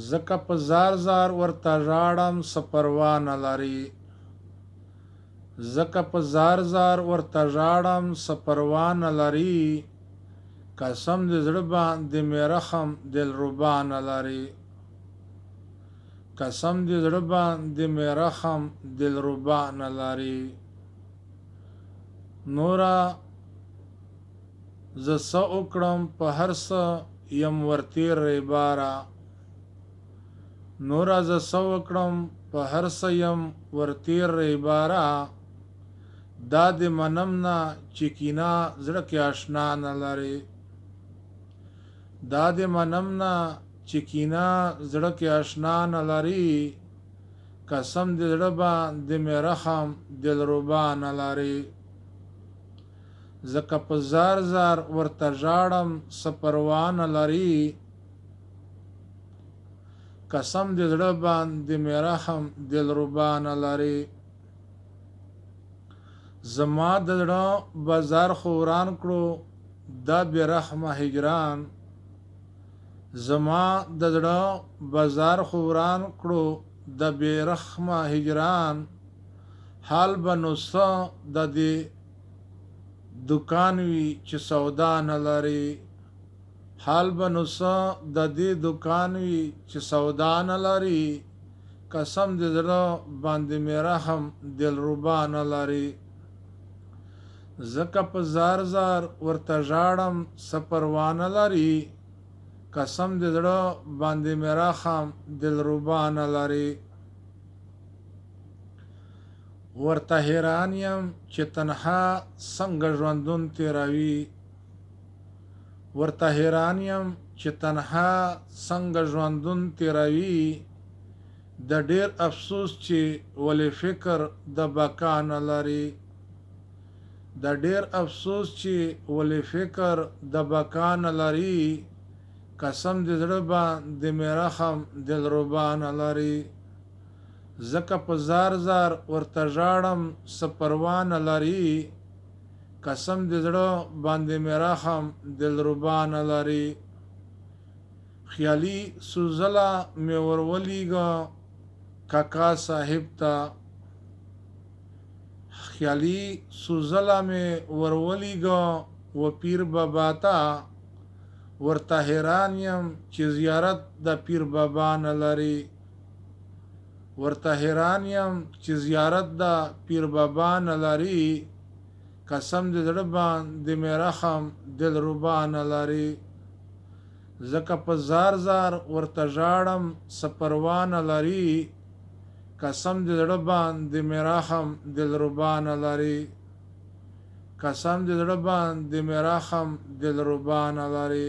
زکه په زار زار ورته ژاړم څه پروا نه لري زکه په زار زار ورته ژاړم څه پروا نه لري قسم دې زړه باندې مې رحم دلربا نه لري قسم دې زړه باندې مې رحم دلربا نه لري نورا زه څه وکړم په هر څه یم ورتېر باره نورا زه څه وکړم په هر څه یم ورتېر باره دا دې منم نه چې کینه زړه کې اشنا نه لري دا دې منم نه چې کینه زړه کې اشنا نه لري قسم دې زړه باندې مې رحم دلربا نه لري زکه په زار زار ورته ژاړم څه پروا نه لري قسم دې زړه باندې مې رحم دلربا نه لري زما د زړه بازار خو وران کړو دا بې رحمه هجران زما د زړه بازار خو وران کړو د بې رحمه هجران حال به نو څه د دې دکان وي چې سودا نه لري حال به نو څه د دې دکان وي چې سودا نه لري قسم دې زړه باندې مې رحم دلربا نه لري زکه په زار زار ورته ژاړم څه پروا نه لري قسم دې زړه باندې مې رحم دلربا نه لري ورته حیران یم چې تنها څنګه ژوندون تېروي ورته حیران یم چې تنها څنګه ژوندون تېروي د ډېر افسوس چې ولې فکر د بقا نه لري د ډېر افسوس چې ولې فکر د بقا نه لري قسم دې زړه باندې مې رحم دلربا نه لري زکه په زار زار ورته ژاړم څه پروا نه لري قسم دې زړه باندې مې رحم دلربا نه لري خیالي سوزله مې ورولېږه کاکا صاحب ته خیالي سوزله مې ورولېږه و پیر بابا ته ورته حیران یم چې زیارت د پیر بابا نه لري ورته حیران یم چې زیارت د پیر بابا نه لري قسم دې زړه باندې مې رحم دلربا نه لري زکه په زار زار ورته ژاړم څه پروا نه لري قسم دې زړه باندې مې رحم دلربا نه لري قسم دې زړه باندې مې رحم دلربا نه لري